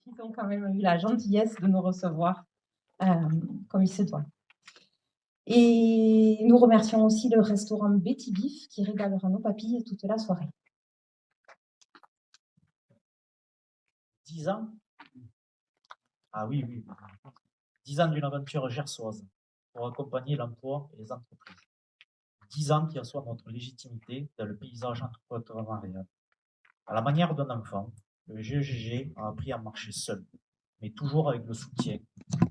Ils ont quand même eu la gentillesse de nous recevoir comme il se doit. Et nous remercions aussi le restaurant Betty Beef qui régalera nos papilles toute la soirée. 10 ans? Ah oui, oui. 10 ans d'une aventure gersoise pour accompagner l'emploi et les entreprises. 10 ans qui assoient notre légitimité dans le paysage entrepreneurial. À la manière d'un enfant, le GEGG a appris à marcher seul, mais toujours avec le soutien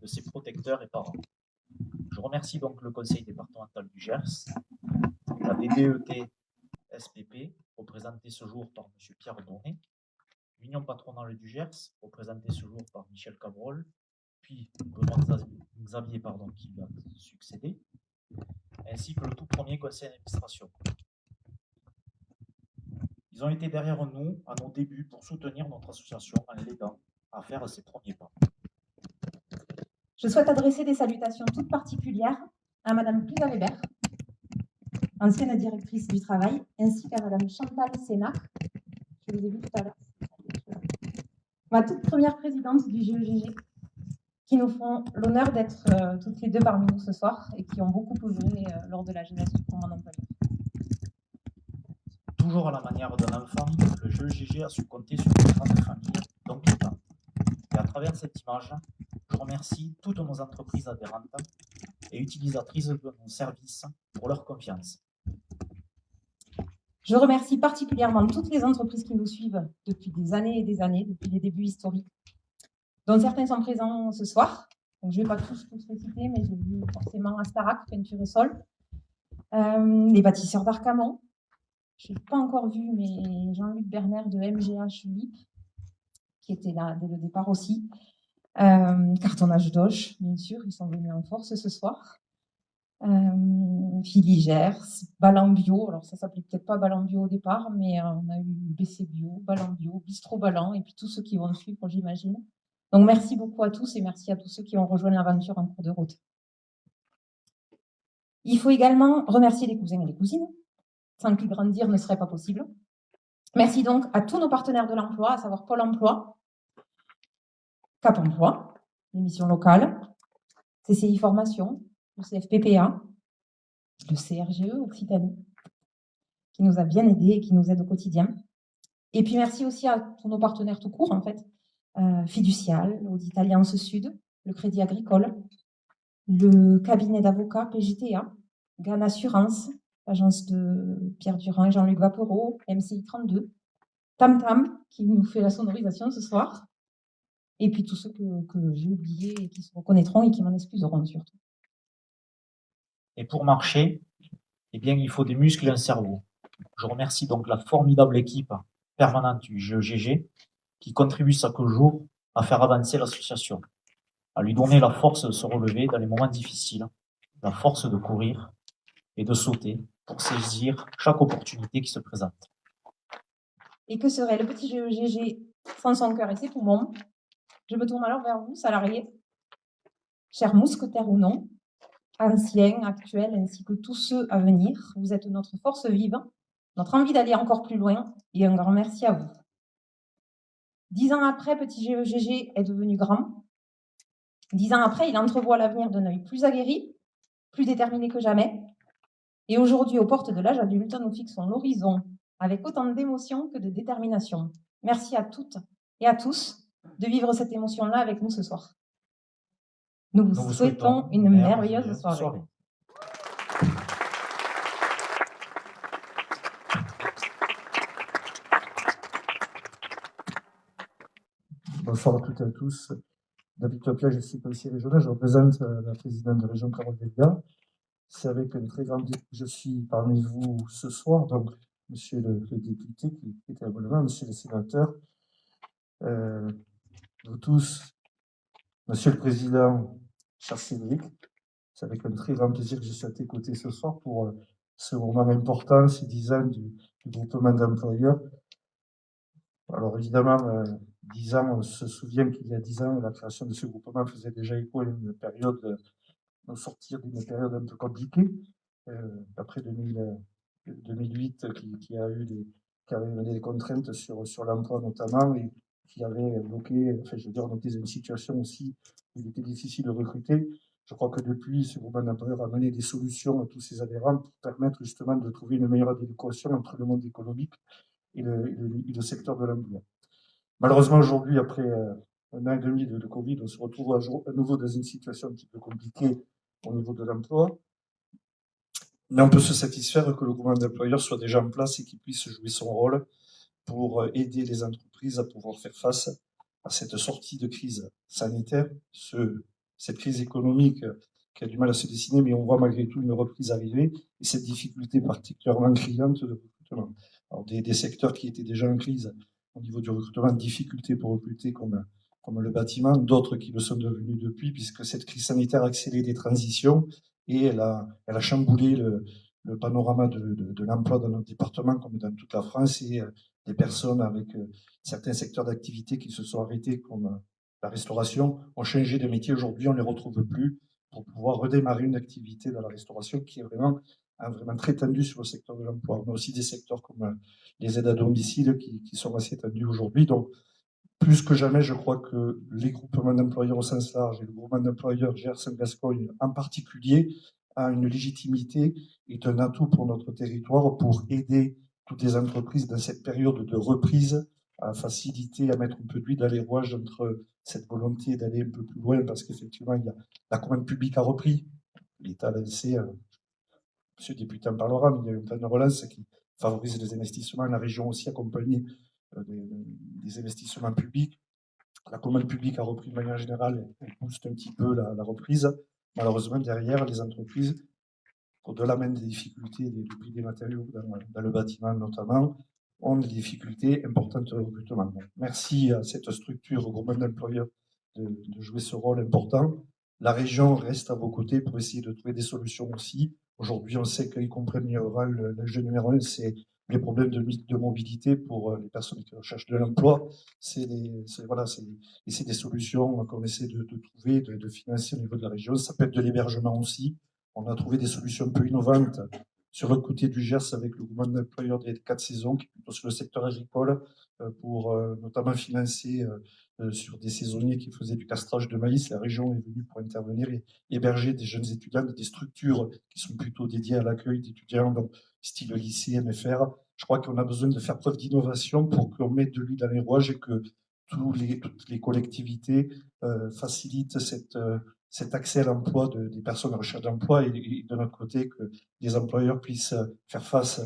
de ses protecteurs et parents. Je remercie donc le conseil départemental du Gers, la BDET SPP, représentée ce jour par M. Pierre Donnet, l'Union patronale du Gers, représentée ce jour par Michel Cabrol, puis Benoît Xavier qui lui a succédé, ainsi que le tout premier conseil d'administration. Ils ont été derrière nous à nos débuts pour soutenir notre association en l'aidant à faire ses premiers pas. Je souhaite adresser des salutations toutes particulières à Madame Clusa Weber, ancienne directrice du travail, ainsi qu'à Madame Chantal Sénac, je les ai vues tout à l'heure, ma toute première présidente du GEGG, qui nous font l'honneur d'être toutes les deux parmi nous ce soir et qui ont beaucoup œuvré lors de la jeunesse du commandant employeur. Toujours à la manière d'un enfant, le GEGG a su compter sur une grande famille, donc l'État. Et à travers cette image, je remercie toutes nos entreprises adhérentes et utilisatrices de nos services pour leur confiance. Je remercie particulièrement toutes les entreprises qui nous suivent depuis des années et des années, depuis les débuts historiques, dont certains sont présents ce soir. Donc, je ne vais pas tous les citer, mais j'ai vu forcément Astarac, Peinture et Sol, les bâtisseurs d'Arcamont. Je n'ai pas encore vu, mais Jean-Luc Berner de MGH LIP, qui était là dès le départ aussi. Cartonnage d'Auch, bien sûr, ils sont venus en force ce soir. Filigers, Ballambio, alors ça s'appelait peut-être pas Ballambio au départ, mais on a eu BC Bio, Ballambio, Bistro Ballant, et puis tous ceux qui vont suivre, j'imagine. Donc merci beaucoup à tous et merci à tous ceux qui ont rejoint l'aventure en cours de route. Il faut également remercier les cousins et les cousines, sans qui grandir ne serait pas possible. Merci donc à tous nos partenaires de l'emploi, à savoir Pôle emploi, Cap emploi, les missions locales, CCI Formation, le CFPPA, le CRGE Occitanie, qui nous a bien aidés et qui nous aide au quotidien. Et puis merci aussi à tous nos partenaires tout court, en fait, Fiducial, Audit Alliance Sud, le Crédit Agricole, le cabinet d'avocats PJTA, GAN Assurance, l'agence de Pierre Durand et Jean-Luc Vapereau, MCI 32, Tam Tam, qui nous fait la sonorisation ce soir, et puis tous ceux que j'ai oubliés et qui se reconnaîtront et qui m'en excuseront surtout. Et pour marcher, eh bien, il faut des muscles et un cerveau. Je remercie donc la formidable équipe permanente du GEGG qui contribue chaque jour à faire avancer l'association, à lui donner la force de se relever dans les moments difficiles, la force de courir et de sauter pour saisir chaque opportunité qui se présente. Et que serait le petit GEGG sans son cœur et ses poumons? Je me tourne alors vers vous, salariés, chers mousquetaires ou non, anciens, actuels, ainsi que tous ceux à venir. Vous êtes notre force vive, notre envie d'aller encore plus loin, et un grand merci à vous. 10 ans après, petit GEGG est devenu grand. 10 ans après, il entrevoit l'avenir d'un œil plus aguerri, plus déterminé que jamais. Et aujourd'hui, aux portes de l'âge adulte, nous fixons l'horizon avec autant d'émotion que de détermination. Merci à toutes et à tous de vivre cette émotion-là avec nous ce soir. Nous vous souhaitons une merveilleuse soirée. Bonsoir à toutes et à tous. David Topia, je suis policier régional, je représente la présidente de la région Carole Delga. C'est avec un très grand plaisir que je suis parmi vous ce soir, donc monsieur le député qui est abonnement, monsieur le sénateur, vous tous, monsieur le président, cher Cédric, c'est avec un très grand plaisir que je suis à tes côtés ce soir pour ce moment important, ces 10 ans du groupement d'employeurs. Alors évidemment, 10 ans, on se souvient qu'il y a 10 ans, la création de ce groupement faisait déjà écho à une période, au sortir d'une période un peu compliquée, après 2008, qui a eu qui avait mené des contraintes sur l'emploi notamment et qui avait bloqué, enfin, je veux dire, on était dans une situation aussi où il était difficile de recruter. Je crois que depuis, ce groupement d'employeurs a mené des solutions à tous ses adhérents pour permettre justement de trouver une meilleure adéquation entre le monde économique et le secteur de l'emploi. Malheureusement, aujourd'hui, après un an et demi de Covid, on se retrouve à nouveau dans une situation un petit peu compliquée au niveau de l'emploi. Mais on peut se satisfaire que le groupement d'employeurs soit déjà en place et qu'il puisse jouer son rôle pour aider les entreprises à pouvoir faire face à cette sortie de crise sanitaire, cette crise économique qui a du mal à se dessiner, mais on voit malgré tout une reprise arriver et cette difficulté particulièrement criante de recrutement. Alors des secteurs qui étaient déjà en crise au niveau du recrutement, difficulté pour recruter comme le bâtiment, d'autres qui le sont devenus depuis, puisque cette crise sanitaire a accéléré des transitions et elle a chamboulé le panorama de l'emploi dans notre département comme dans toute la France et des personnes avec certains secteurs d'activité qui se sont arrêtés comme la restauration ont changé de métier. Aujourd'hui, on ne les retrouve plus pour pouvoir redémarrer une activité dans la restauration qui est vraiment très tendue sur le secteur de l'emploi. On a aussi des secteurs comme les aides à domicile qui sont assez tendus aujourd'hui. Donc, plus que jamais, je crois que les groupements d'employeurs au sens large et le groupement d'employeurs Gers-Gascogne en particulier a une légitimité et est un atout pour notre territoire pour aider toutes les entreprises dans cette période de reprise à faciliter, à mettre un peu d'huile dans les rouages entre cette volonté d'aller un peu plus loin parce qu'effectivement, la commande publique a repris. L'État a lancé, monsieur le député en parlera, mais il y a eu un plan de relance qui favorise les investissements. La région aussi accompagné des investissements publics. La commande publique a repris de manière générale, elle booste un petit peu la reprise. Malheureusement, derrière, les entreprises, au-delà même des difficultés du prix des matériaux dans le bâtiment notamment, ont des difficultés importantes de recrutement. Donc, merci à cette structure, au groupement d'employeurs, de jouer ce rôle important. La région reste à vos côtés pour essayer de trouver des solutions aussi. Aujourd'hui, on sait qu'y compris milieu rural, l'enjeu numéro un, c'est les problèmes de mobilité pour les personnes qui recherchent de l'emploi. C'est des solutions qu'on essaie de trouver, de financer au niveau de la région. Ça peut être de l'hébergement aussi. On a trouvé des solutions un peu innovantes sur le côté du Gers avec le groupement d'employeurs des 4 saisons, qui est plutôt sur le secteur agricole, pour notamment financer sur des saisonniers qui faisaient du castrage de maïs. La région est venue pour intervenir et héberger des jeunes étudiants dans des structures qui sont plutôt dédiées à l'accueil d'étudiants, donc style lycée, MFR. Je crois qu'on a besoin de faire preuve d'innovation pour qu'on mette de l'huile dans les rouages et que toutes les collectivités facilitent cet accès à l'emploi des personnes en recherche d'emploi et de notre côté que les employeurs puissent faire face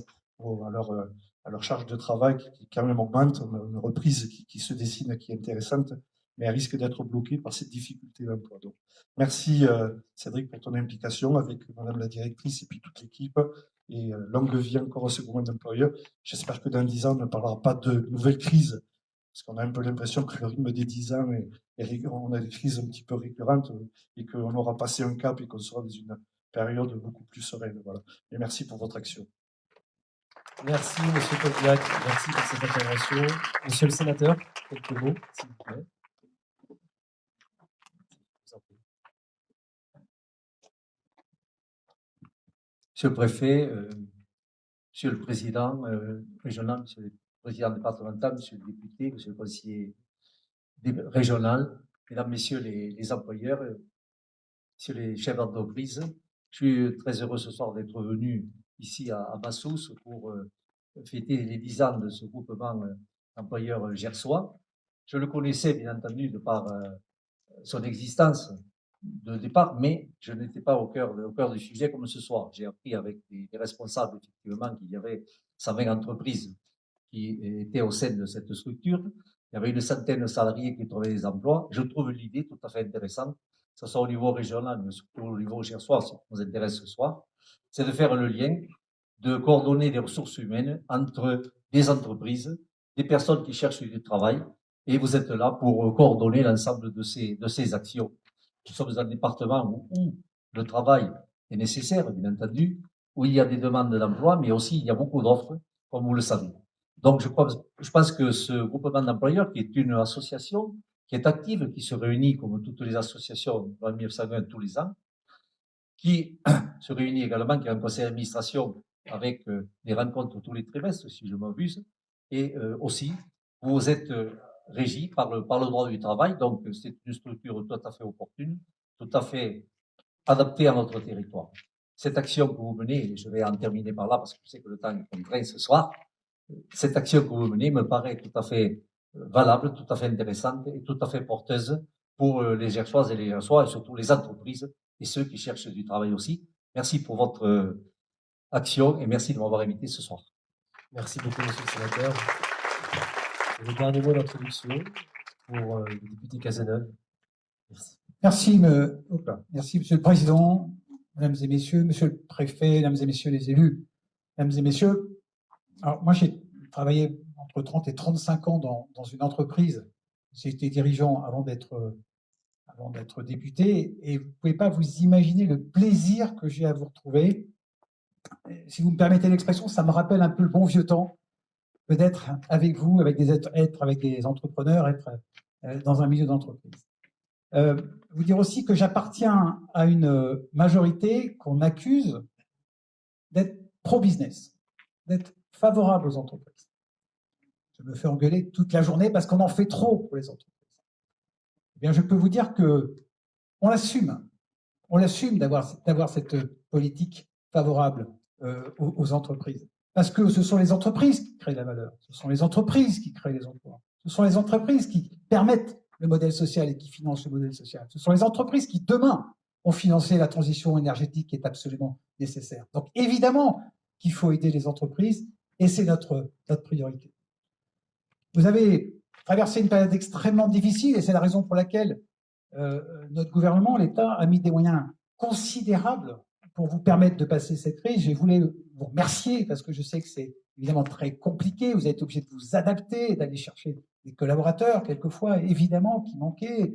à leur charge de travail qui quand même augmente, une reprise qui se dessine, qui est intéressante, mais elle risque d'être bloquée par cette difficulté d'emploi. Donc, merci Cédric pour ton implication avec Madame la directrice et puis toute l'équipe et longue vie encore à ce groupement d'employeurs. J'espère que dans 10 ans, on ne parlera pas de nouvelles crises parce qu'on a un peu l'impression que le rythme des 10 ans on a des crises un petit peu récurrentes et qu'on aura passé un cap et qu'on sera dans une période beaucoup plus sereine. Voilà. Et merci pour votre action. Merci, Monsieur Poldiac. Merci pour cette intervention. Monsieur le sénateur, quelques mots, s'il vous plaît. Monsieur le préfet, monsieur le président régional, monsieur le président départemental, monsieur le député, monsieur le conseiller régional, mesdames, messieurs les employeurs, messieurs les chefs d'entreprise, je suis très heureux ce soir d'être venu ici à Massous pour fêter les 10 ans de ce groupement d'employeurs gersois. Je le connaissais bien entendu de par son existence de départ, mais je n'étais pas au cœur du sujet comme ce soir. J'ai appris avec des responsables effectivement qu'il y avait 120 entreprises qui étaient au sein de cette structure. Il y avait une centaine de salariés qui trouvaient des emplois. Je trouve l'idée tout à fait intéressante, que ce soit au niveau régional, mais surtout au niveau gersois, ce qui nous intéresse ce soir, c'est de faire le lien, de coordonner les ressources humaines entre des entreprises, des personnes qui cherchent du travail, et vous êtes là pour coordonner l'ensemble de ces actions. Nous sommes dans un département où le travail est nécessaire, bien entendu, où il y a des demandes d'emploi, mais aussi il y a beaucoup d'offres, comme vous le savez. Donc, je pense que ce groupement d'employeurs, qui est une association qui est active, qui se réunit comme toutes les associations en 1901 tous les ans, qui se réunit également, qui a un conseil d'administration avec des rencontres tous les trimestres, si je m'abuse, Et aussi, vous êtes régi par le droit du travail, donc c'est une structure tout à fait opportune, tout à fait adaptée à notre territoire. Cette action que vous menez, et je vais en terminer par là parce que je sais que le temps est contraint ce soir, cette action que vous menez me paraît tout à fait valable, tout à fait intéressante et tout à fait porteuse pour les Gersoises et les Gersois et surtout les entreprises et ceux qui cherchent du travail aussi. Merci pour votre action et merci de m'avoir invité ce soir. Merci beaucoup, monsieur le sénateur. Et le dernier mot d'introduction pour le député Cazeneuve. Merci. Merci, Monsieur le Président, Mesdames et Messieurs, Monsieur le Préfet, Mesdames et Messieurs les élus, Mesdames et Messieurs. Alors, moi, j'ai travaillé entre 30 et 35 ans dans une entreprise. J'ai été dirigeant avant d'être député, et vous ne pouvez pas vous imaginer le plaisir que j'ai à vous retrouver. Si vous me permettez l'expression, ça me rappelle un peu le bon vieux temps, peut-être avec vous, être avec des entrepreneurs, être dans un milieu d'entreprise. Vous dire aussi que j'appartiens à une majorité qu'on accuse d'être pro-business, d'être favorable aux entreprises. Je me fais engueuler toute la journée parce qu'on en fait trop pour les entreprises. Eh bien, je peux vous dire que on l'assume d'avoir cette politique favorable aux entreprises. Parce que ce sont les entreprises qui créent la valeur, ce sont les entreprises qui créent les emplois, ce sont les entreprises qui permettent le modèle social et qui financent le modèle social. Ce sont les entreprises qui, demain, ont financé la transition énergétique qui est absolument nécessaire. Donc, évidemment qu'il faut aider les entreprises et c'est notre priorité. Vous avez traversé une période extrêmement difficile et c'est la raison pour laquelle notre gouvernement, l'État, a mis des moyens considérables pour vous permettre de passer cette crise. Je voulais vous remercier parce que je sais que c'est évidemment très compliqué. Vous êtes obligé de vous adapter, d'aller chercher des collaborateurs, quelquefois, évidemment, qui manquaient.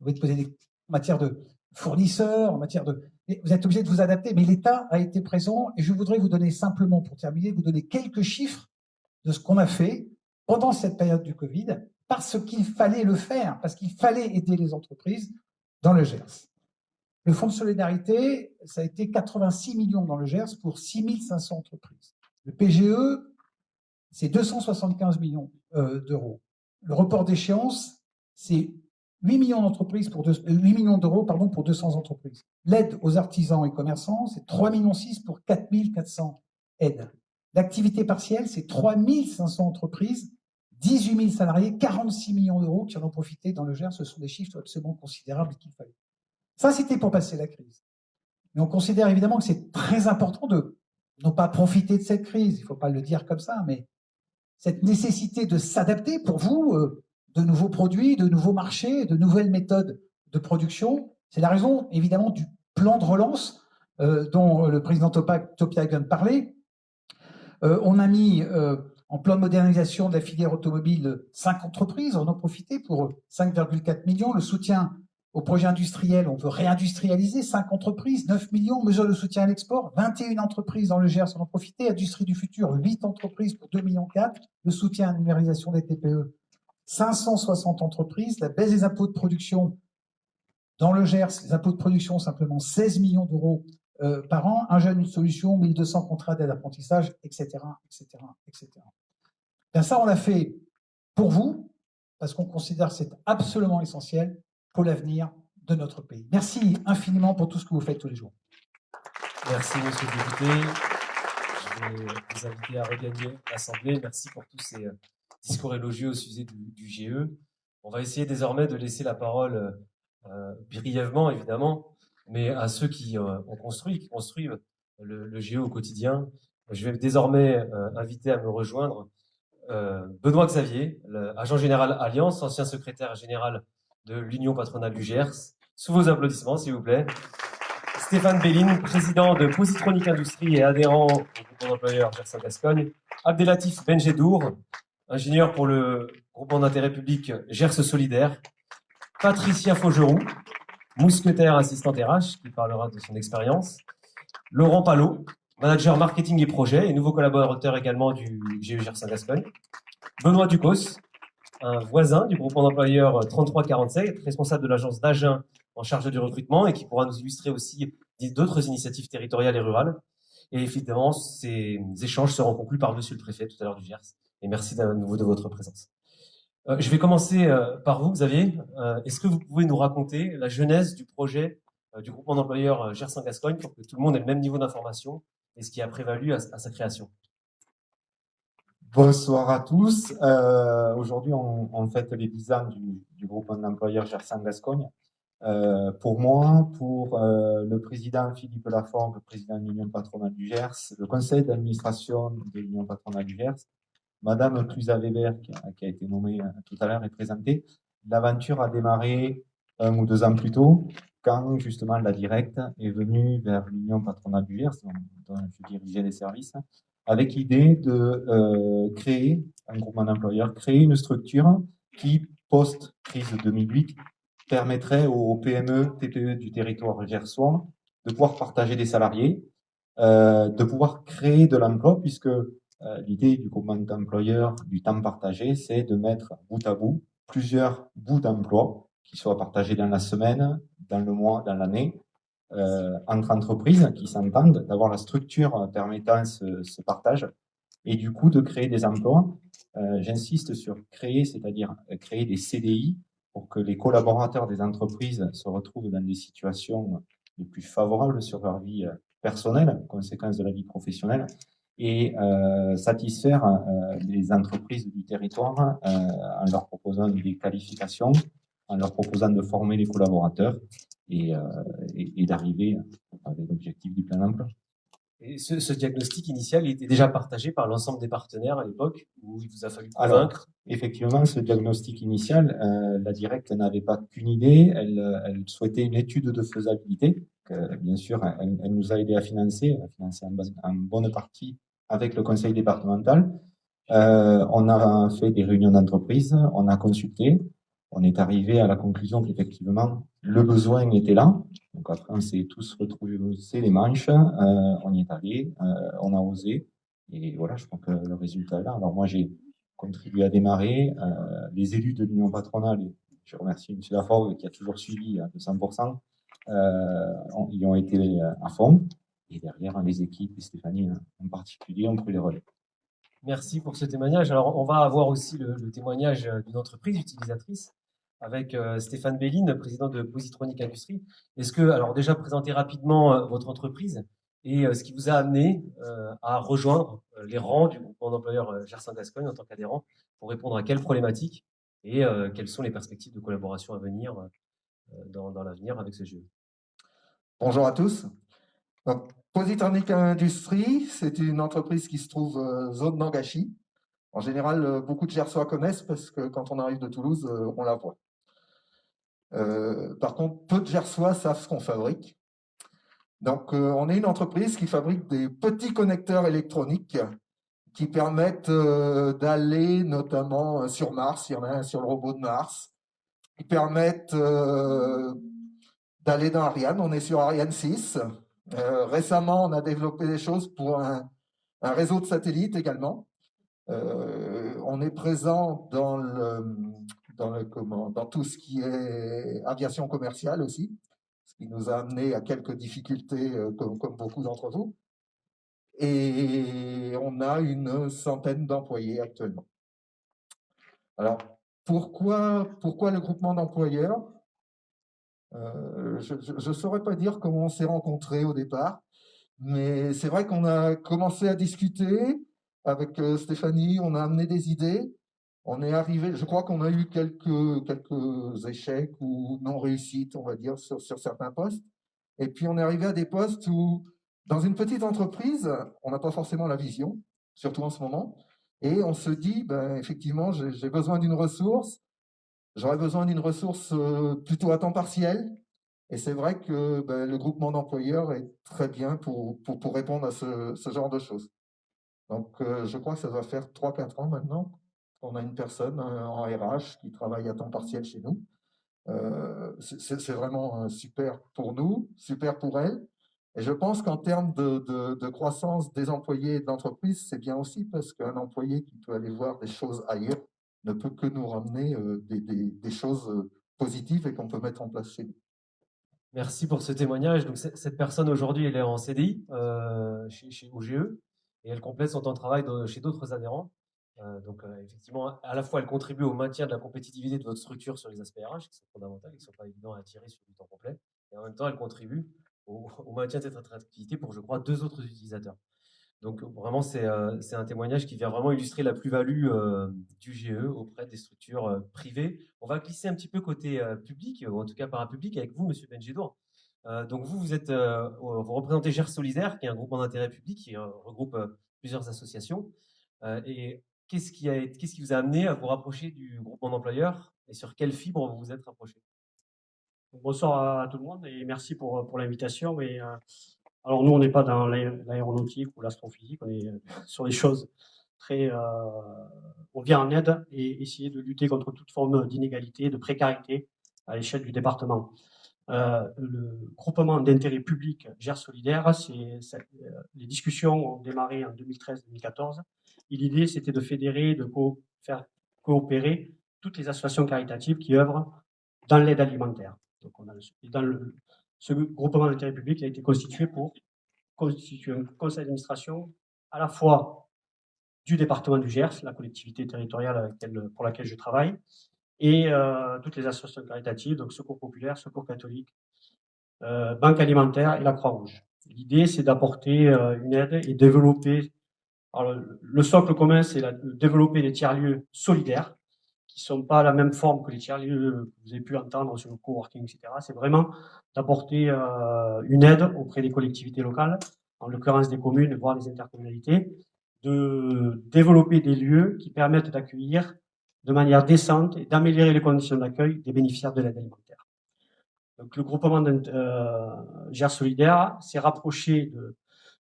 Vous êtes posé en matière de fournisseurs, en matière de... Vous êtes obligé de vous adapter, mais l'État a été présent et je voudrais vous donner simplement, pour terminer, vous donner quelques chiffres de ce qu'on a fait pendant cette période du Covid, parce qu'il fallait le faire, parce qu'il fallait aider les entreprises dans le Gers. Le fonds de solidarité, ça a été 86 millions dans le Gers pour 6500 entreprises. Le PGE, c'est 275 millions d'euros. Le report d'échéance, c'est 8 millions d'entreprises 8 millions d'euros pour 200 entreprises. L'aide aux artisans et commerçants, c'est 3,6 millions pour 4400 aides. L'activité partielle, c'est 3500 entreprises, 18 000 salariés, 46 millions d'euros qui en ont profité dans le Gers. Ce sont des chiffres absolument considérables qu'il fallait. Ça, c'était pour passer la crise. Mais on considère évidemment que c'est très important de non pas profiter de cette crise, il ne faut pas le dire comme ça, mais cette nécessité de s'adapter pour vous, de nouveaux produits, de nouveaux marchés, de nouvelles méthodes de production. C'est la raison, évidemment, du plan de relance dont le président Topia vient de parler. On a mis en plan de modernisation de la filière automobile 5 entreprises, on en a profité pour 5,4 millions. Le soutien au projet industriel, on veut réindustrialiser 5 entreprises, 9 millions. Mesures de soutien à l'export, 21 entreprises dans le Gers en ont profité. Industrie du futur, 8 entreprises pour 2,4 millions. Le soutien à la numérisation des TPE, 560 entreprises. La baisse des impôts de production dans le Gers, les impôts de production simplement 16 millions d'euros par an. Un jeune, une solution, 1200 contrats d'aide d'apprentissage, etc., etc., etc. Bien ça, on l'a fait pour vous, parce qu'on considère que c'est absolument essentiel pour l'avenir de notre pays. Merci infiniment pour tout ce que vous faites tous les jours. Merci, monsieur le député. Je vais vous inviter à regagner l'Assemblée. Merci pour tous ces discours élogieux au sujet du GE. On va essayer désormais de laisser la parole brièvement, évidemment, mais à ceux qui construisent le GE au quotidien. Je vais désormais inviter à me rejoindre Benoît Xavier, agent général Alliance, ancien secrétaire général de l'Union patronale du Gers. Sous vos applaudissements, s'il vous plaît. Stéphane Belline, président de Positronic Industrie et adhérent au groupement d'employeurs Gers-Gascogne. Abdelatif Benjedour, ingénieur pour le groupement d'intérêt public Gers Solidaire. Patricia Faugeroux, mousquetaire assistante RH, qui parlera de son expérience. Laurent Palot, manager marketing et projet et nouveau collaborateur également du GE Gers-Gascogne. Benoît Ducos, un voisin du groupement d'employeurs 3347, responsable de l'agence d'Agen en charge du recrutement et qui pourra nous illustrer aussi d'autres initiatives territoriales et rurales. Et évidemment, ces échanges seront conclus par monsieur le préfet tout à l'heure du Gers. et merci à nouveau de votre présence. Je vais commencer par vous, Xavier. Est-ce que vous pouvez nous raconter la genèse du projet du groupement d'employeurs Gers en Gascogne pour que tout le monde ait le même niveau d'information et ce qui a prévalu à sa création? Bonsoir à tous. Aujourd'hui, on fête les 10 ans du groupement d'employeurs Gers en Gascogne. Pour moi, pour le président Philippe Laforgue, le président de l'Union patronale du Gers, le conseil d'administration de l'Union patronale du Gers, Madame Clusa Weber, qui a été nommée tout à l'heure et présentée, l'aventure a démarré 1 ou 2 ans plus tôt, quand justement la directe est venue vers l'Union patronale du Gers, dont je dirigeais les services, avec l'idée de créer un groupement d'employeurs, créer une structure qui, post-crise 2008, permettrait aux PME, TPE du territoire gersois de pouvoir partager des salariés, de pouvoir créer de l'emploi, puisque l'idée du groupement d'employeurs du temps partagé, c'est de mettre bout à bout plusieurs bouts d'emploi qui soient partagés dans la semaine, dans le mois, dans l'année, entre entreprises qui s'entendent, d'avoir la structure permettant ce partage et du coup de créer des emplois. J'insiste sur créer, c'est-à-dire créer des CDI pour que les collaborateurs des entreprises se retrouvent dans des situations les plus favorables sur leur vie personnelle, conséquence de la vie professionnelle, et satisfaire les entreprises du territoire en leur proposant des qualifications, en leur proposant de former les collaborateurs et d'arriver avec l'objectif du plein emploi. Et ce diagnostic initial, il était déjà partagé par l'ensemble des partenaires à l'époque, où il vous a fallu convaincre? Effectivement, ce diagnostic initial, la directe n'avait pas qu'une idée, elle souhaitait une étude de faisabilité, que, bien sûr, elle nous a aidé à financer en bonne partie avec le conseil départemental. On a fait des réunions d'entreprise, on a consulté, on est arrivé à la conclusion qu'effectivement, le besoin était là. Donc après, on s'est tous retrouvés les manches, on y est allé, on a osé, et voilà, je crois que le résultat est là. Alors moi, j'ai contribué à démarrer, les élus de l'Union patronale, et je remercie M. Laforgue qui a toujours suivi à 200%, y ont été à fond, et derrière, les équipes, et Stéphanie en particulier, ont pris les relais. Merci pour ce témoignage. Alors, on va avoir aussi le témoignage d'une entreprise utilisatrice avec Stéphane Béline, président de Positronic Industrie. Est-ce que, alors déjà, présenter rapidement votre entreprise et ce qui vous a amené à rejoindre les rangs du groupement d'employeurs Gers en Gascogne en tant qu'adhérent pour répondre à quelles problématiques et quelles sont les perspectives de collaboration à venir dans l'avenir avec ce GE? Bonjour à tous. Donc, Positronic Industrie, c'est une entreprise qui se trouve zone d'Angachi. En général, beaucoup de Gersois connaissent parce que quand on arrive de Toulouse, on la voit. Par contre, peu de Gersois savent ce qu'on fabrique. Donc, on est une entreprise qui fabrique des petits connecteurs électroniques qui permettent d'aller notamment sur Mars, il y en a un sur le robot de Mars, qui permettent d'aller dans Ariane, on est sur Ariane 6. Récemment, on a développé des choses pour un réseau de satellites également. On est présent dans tout ce qui est aviation commerciale aussi, ce qui nous a amené à quelques difficultés comme beaucoup d'entre vous. Et on a une centaine d'employés actuellement. Alors, pourquoi le groupement d'employeurs? Je ne saurais pas dire comment on s'est rencontrés au départ, mais c'est vrai qu'on a commencé à discuter avec Stéphanie, on a amené des idées, on est arrivé, je crois qu'on a eu quelques échecs ou non-réussites, on va dire, sur certains postes, et puis on est arrivé à des postes où, dans une petite entreprise, on n'a pas forcément la vision, surtout en ce moment, et on se dit, ben, effectivement, j'ai besoin d'une ressource, j'aurais besoin d'une ressource plutôt à temps partiel. Et c'est vrai que ben, le groupement d'employeurs est très bien pour répondre à ce genre de choses. Donc, je crois que ça doit faire 3-4 ans maintenant qu'on a une personne en RH qui travaille à temps partiel chez nous. C'est vraiment super pour nous, super pour elle. Et je pense qu'en termes de croissance des employés et de l'entreprise, c'est bien aussi parce qu'un employé qui peut aller voir des choses ailleurs ne peut que nous ramener des choses positives et qu'on peut mettre en place chez nous. Merci pour ce témoignage. Donc, cette personne aujourd'hui, elle est en CDI chez OGE et elle complète son temps de travail chez d'autres adhérents. Effectivement, à la fois, elle contribue au maintien de la compétitivité de votre structure sur les aspects RH, qui sont fondamentaux, qui ne sont pas évidents à attirer sur du temps complet. Et en même temps, elle contribue au maintien de cette attractivité pour, je crois, 2 autres utilisateurs. Donc, vraiment, c'est un témoignage qui vient vraiment illustrer la plus-value du GE auprès des structures privées. On va glisser un petit peu côté public, ou en tout cas parapublic, avec vous, Monsieur Benjedour. Donc, vous représentez GER Solidaire, qui est un groupement d'intérêt public qui regroupe plusieurs associations. Et qu'est-ce qui vous a amené à vous rapprocher du groupement d'employeurs et sur quelle fibre vous vous êtes rapproché? Bonsoir à tout le monde et merci pour l'invitation. Alors nous, on n'est pas dans l'aéronautique ou l'astrophysique, on est sur des choses très... on vient en aide et essayer de lutter contre toute forme d'inégalité, de précarité à l'échelle du département. Le groupement d'intérêt public GER Solidaire, les discussions ont démarré en 2013-2014. Et l'idée, c'était de fédérer, faire coopérer toutes les associations caritatives qui œuvrent dans l'aide alimentaire. Donc, ce groupement d'intérêt public a été constitué pour constituer un conseil d'administration à la fois du département du Gers, la collectivité territoriale pour laquelle je travaille, et toutes les associations caritatives, donc Secours Populaire, Secours Catholique, Banque Alimentaire et la Croix-Rouge. L'idée, c'est d'apporter une aide et développer. Alors, le socle commun, c'est de développer des tiers-lieux solidaires qui ne sont pas la même forme que les tiers-lieux que vous avez pu entendre sur le coworking, etc. C'est vraiment d'apporter une aide auprès des collectivités locales, en l'occurrence des communes, voire des intercommunalités, de développer des lieux qui permettent d'accueillir de manière décente et d'améliorer les conditions d'accueil des bénéficiaires de l'aide alimentaire. Donc, le groupement GER Solidaire s'est rapproché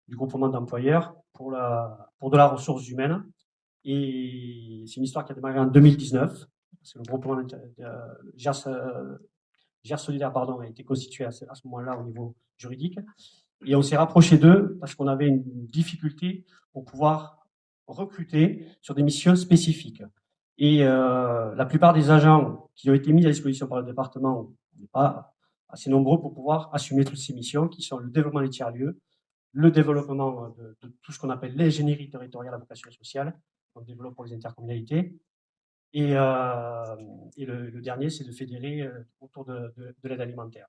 du groupement d'employeurs pour de la ressource humaine. Et c'est une histoire qui a démarré en 2019, parce que le groupement GER Solidaire a été constitué à ce moment-là au niveau juridique. Et on s'est rapproché d'eux parce qu'on avait une difficulté pour pouvoir recruter sur des missions spécifiques. Et la plupart des agents qui ont été mis à disposition par le département n'est pas assez nombreux pour pouvoir assumer toutes ces missions qui sont le développement des tiers-lieux, le développement de tout ce qu'on appelle l'ingénierie territoriale à vocation sociale, qu'on développe pour les intercommunalités. Et le dernier, c'est de fédérer autour de l'aide alimentaire.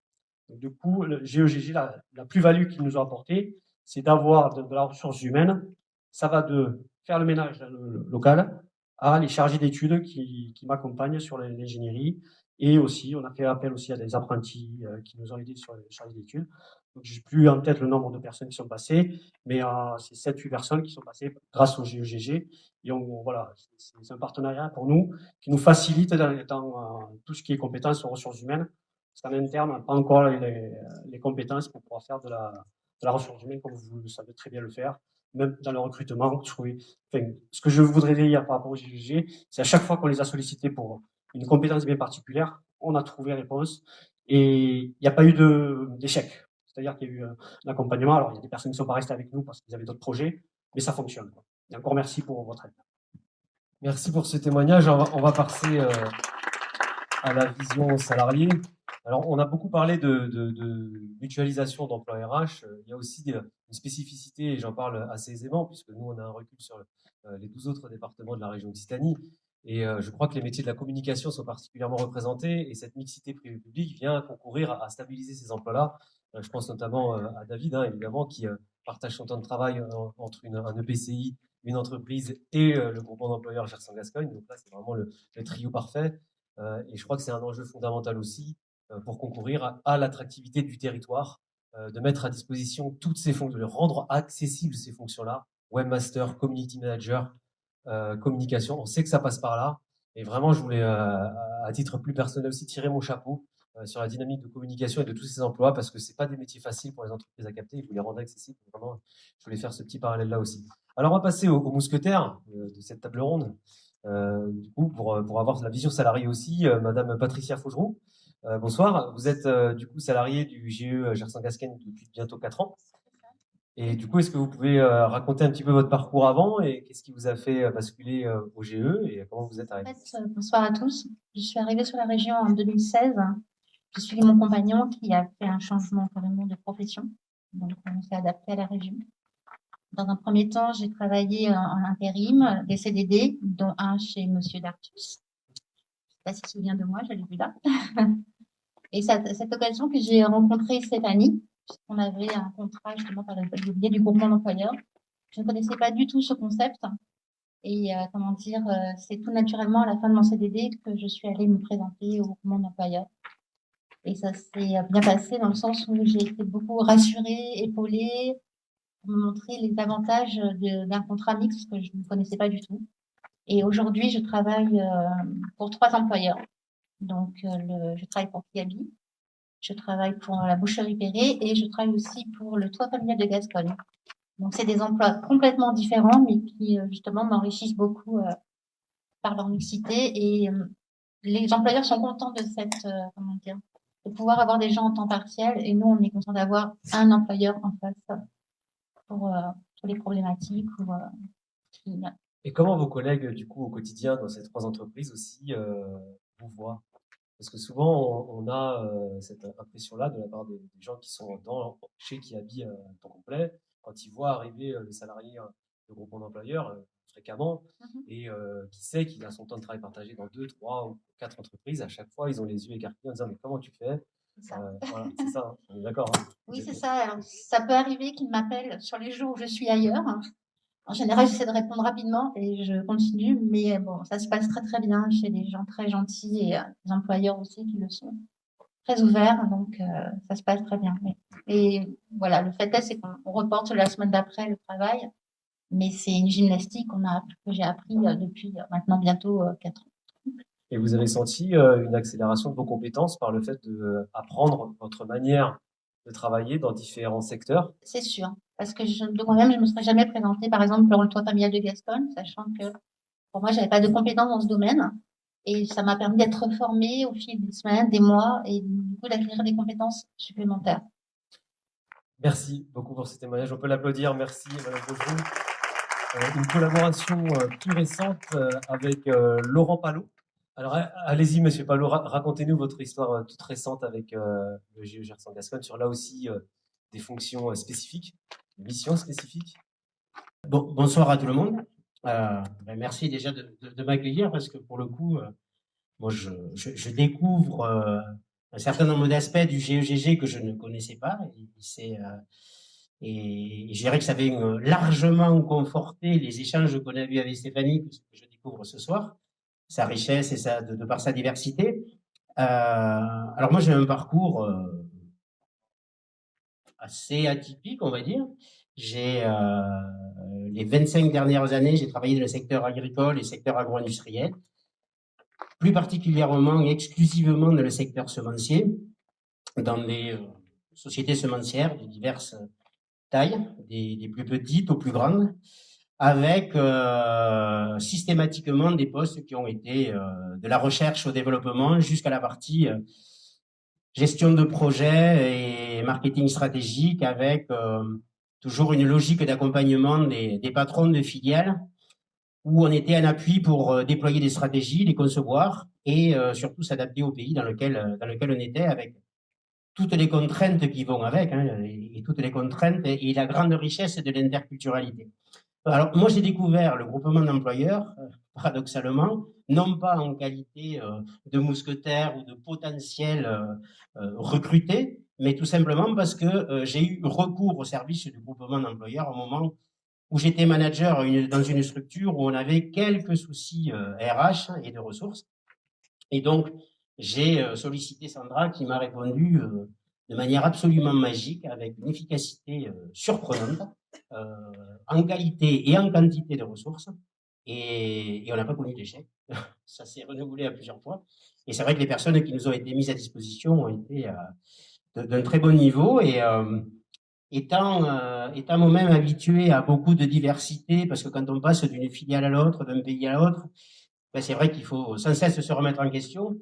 Donc, du coup, le GEGG, la plus-value qu'ils nous ont apportée, c'est d'avoir de la ressource humaine. Ça va de faire le ménage dans le local à les chargés d'études qui m'accompagnent sur l'ingénierie. Et aussi, on a fait appel aussi à des apprentis qui nous ont aidés sur les chargés d'études. Donc, j'ai plus en tête le nombre de personnes qui sont passées, mais c'est 7-8 personnes qui sont passées grâce au GEGG. Et voilà, c'est un partenariat pour nous qui nous facilite dans tout ce qui est compétences aux ressources humaines. Parce qu'en interne, on n'a pas encore les compétences pour pouvoir faire de la ressource humaine comme vous le savez très bien le faire. Même dans le recrutement, ce que je voudrais dire par rapport au GEGG, c'est à chaque fois qu'on les a sollicités pour une compétence bien particulière, on a trouvé réponse et il n'y a pas eu d'échec. C'est-à-dire qu'il y a eu un accompagnement. Alors, il y a des personnes qui ne sont pas restées avec nous parce qu'ils avaient d'autres projets, mais ça fonctionne. Et encore merci pour votre aide. Merci pour ce témoignage. On va passer à la vision salariée. Alors, on a beaucoup parlé de mutualisation d'emploi RH. Il y a aussi une spécificité, et j'en parle assez aisément, puisque nous, on a un recul sur les 12 autres départements de la région Occitanie. Et je crois que les métiers de la communication sont particulièrement représentés, et cette mixité privé-public vient concourir à stabiliser ces emplois-là. Je pense notamment à David, évidemment, qui partage son temps de travail entre un EPCI, une entreprise et le groupement d'employeurs Gers-en-Gascogne. Donc là, c'est vraiment le trio parfait. Et je crois que c'est un enjeu fondamental aussi pour concourir à l'attractivité du territoire, de mettre à disposition toutes ces fonctions, de rendre accessibles ces fonctions-là, webmaster, community manager, communication. On sait que ça passe par là. Et vraiment, je voulais, à titre plus personnel aussi, tirer mon chapeau sur la dynamique de communication et de tous ces emplois, parce que c'est pas des métiers faciles pour les entreprises à capter. Il faut les rendre accessibles. Vraiment, je voulais faire ce petit parallèle-là aussi. Alors, on va passer aux mousquetaires de cette table ronde. Du coup, pour avoir la vision salariée aussi, Madame Patricia Faugeroux. Bonsoir. Vous êtes du coup salariée du GE Gers-en-Gascogne depuis bientôt 4 ans. Et du coup, est-ce que vous pouvez raconter un petit peu votre parcours avant et qu'est-ce qui vous a fait basculer au GE et comment vous êtes arrivé? Bonsoir à tous. Je suis arrivée sur la région en 2016. J'ai suivi mon compagnon qui a fait un changement carrément de profession. Donc, on s'est adapté à la région. Dans un premier temps, j'ai travaillé en intérim, des CDD, dont un chez Monsieur Dartus. Je sais pas s'il se souvient de moi, je l'ai vu là. Et c'est à cette occasion que j'ai rencontré Stéphanie, puisqu'on avait un contrat justement par le biais du groupement d'employeurs. Je ne connaissais pas du tout ce concept. Et comment dire, c'est tout naturellement à la fin de mon CDD que je suis allée me présenter au groupement d'employeurs. Et ça s'est bien passé dans le sens où j'ai été beaucoup rassurée, épaulée, pour me montrer les avantages d'un contrat mixte que je ne connaissais pas du tout. Et aujourd'hui, je travaille pour 3 employeurs. Donc, je travaille pour Kiabi, je travaille pour la Boucherie Perret et je travaille aussi pour le Toit familial de Gascogne. Donc, c'est des emplois complètement différents, mais qui justement m'enrichissent beaucoup par leur mixité. Et les employeurs sont contents de cette, comment dire, de pouvoir avoir des gens en temps partiel. Et nous, on est contents d'avoir un employeur en face pour toutes les problématiques. Et comment vos collègues, du coup, au quotidien, dans ces 3 entreprises aussi, vous voient? Parce que souvent, on a cette impression-là de la part des gens qui sont chez Kiabi à temps complet, quand ils voient arriver le salarié de groupement d'employeurs fréquemment, et qui sait qu'il a son temps de travail partagé dans 2, 3 ou 4 entreprises, à chaque fois, ils ont les yeux écarquillés en disant « mais comment tu fais ?» Voilà, c'est ça, hein, on est d'accord. Hein. Oui, c'est ça. Alors, ça peut arriver qu'ils m'appellent sur les jours où je suis ailleurs. En général, j'essaie de répondre rapidement et je continue, mais bon, ça se passe très très bien chez des gens très gentils et des employeurs aussi qui le sont, très ouverts, donc ça se passe très bien. Et voilà, le fait est, c'est qu'on reporte la semaine d'après le travail, mais c'est une gymnastique que j'ai appris depuis maintenant bientôt 4 ans. Et vous avez senti une accélération de vos compétences par le fait d'apprendre votre manière de travailler dans différents secteurs? C'est sûr, parce que de moi-même, je ne me serais jamais présentée, par exemple, pour le Toit familial de Gascogne, sachant que pour moi, j'avais pas de compétences dans ce domaine. Et ça m'a permis d'être formée au fil des semaines, des mois, et du coup d'acquérir des compétences supplémentaires. Merci beaucoup pour ce témoignage. On peut l'applaudir. Merci, Madame Beaujou. Une collaboration plus récente avec Laurent Palot. Alors, allez-y, Monsieur Palot, racontez-nous votre histoire toute récente avec le GE Gers-en-Gascogne sur là aussi des fonctions spécifiques, des missions spécifiques. Bonsoir à tout le monde. Merci déjà de m'accueillir parce que pour le coup, moi je découvre un certain nombre d'aspects du GEGG que je ne connaissais pas. Et je dirais que ça avait largement conforté les échanges qu'on a eus avec Stéphanie, que je découvre ce soir, sa richesse et de par sa diversité. Alors moi j'ai un parcours assez atypique, on va dire. J'ai les 25 dernières années, j'ai travaillé dans le secteur agricole et le secteur agro-industriel, plus particulièrement et exclusivement dans le secteur semencier, dans des sociétés semencières de diverses tailles, des plus petites aux plus grandes, avec systématiquement des postes qui ont été de la recherche au développement jusqu'à la partie gestion de projet et marketing stratégique, avec toujours une logique d'accompagnement des patrons de filiales, où on était un appui pour déployer des stratégies, les concevoir et surtout s'adapter au pays dans lequel on était, avec toutes les contraintes qui vont avec, hein, et toutes les contraintes et la grande richesse de l'interculturalité. Alors, moi, j'ai découvert le groupement d'employeurs, paradoxalement, non pas en qualité de mousquetaire ou de potentiel recruté, mais tout simplement parce que j'ai eu recours au service du groupement d'employeurs au moment où j'étais manager dans une structure où on avait quelques soucis RH et de ressources. Et donc, j'ai sollicité Sandra qui m'a répondu de manière absolument magique, avec une efficacité surprenante, en qualité et en quantité de ressources. Et on n'a pas connu d'échec. Ça s'est renouvelé à plusieurs fois. Et c'est vrai que les personnes qui nous ont été mises à disposition ont été d'un très bon niveau. Et étant moi-même habitué à beaucoup de diversité, parce que quand on passe d'une filiale à l'autre, d'un pays à l'autre, ben c'est vrai qu'il faut sans cesse se remettre en question.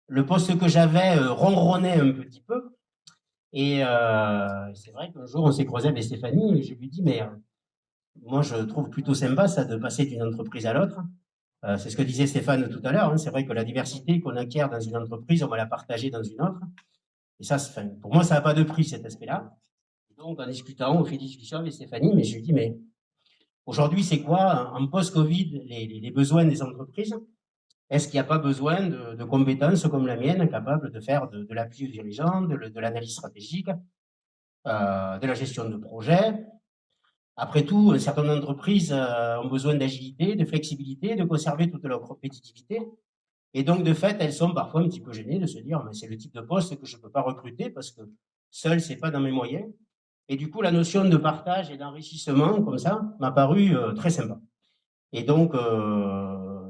Le poste que j'avais ronronnait un petit peu. Et c'est vrai qu'un jour, on s'est croisé avec Stéphanie et je lui dis, mais moi, je trouve plutôt sympa ça de passer d'une entreprise à l'autre. C'est ce que disait Stéphane tout à l'heure. Hein. C'est vrai que la diversité qu'on acquiert dans une entreprise, on va la partager dans une autre. Et ça, pour moi, ça n'a pas de prix, cet aspect-là. Donc, en discutant, on fait discussion avec Stéphanie, mais je lui dis, mais Aujourd'hui, c'est quoi, en post-Covid, les besoins des entreprises? Est-ce qu'il n'y a pas besoin de compétences comme la mienne, capables de faire de l'appui aux dirigeants, de l'analyse stratégique, de la gestion de projet? Après tout, un certain nombre d'entreprises ont besoin d'agilité, de flexibilité, de conserver toute leur compétitivité. Et donc, de fait, elles sont parfois un petit peu gênées de se dire, mais c'est le type de poste que je ne peux pas recruter parce que seul, c'est pas dans mes moyens. Et du coup, la notion de partage et d'enrichissement, comme ça, m'a paru très sympa. Et donc,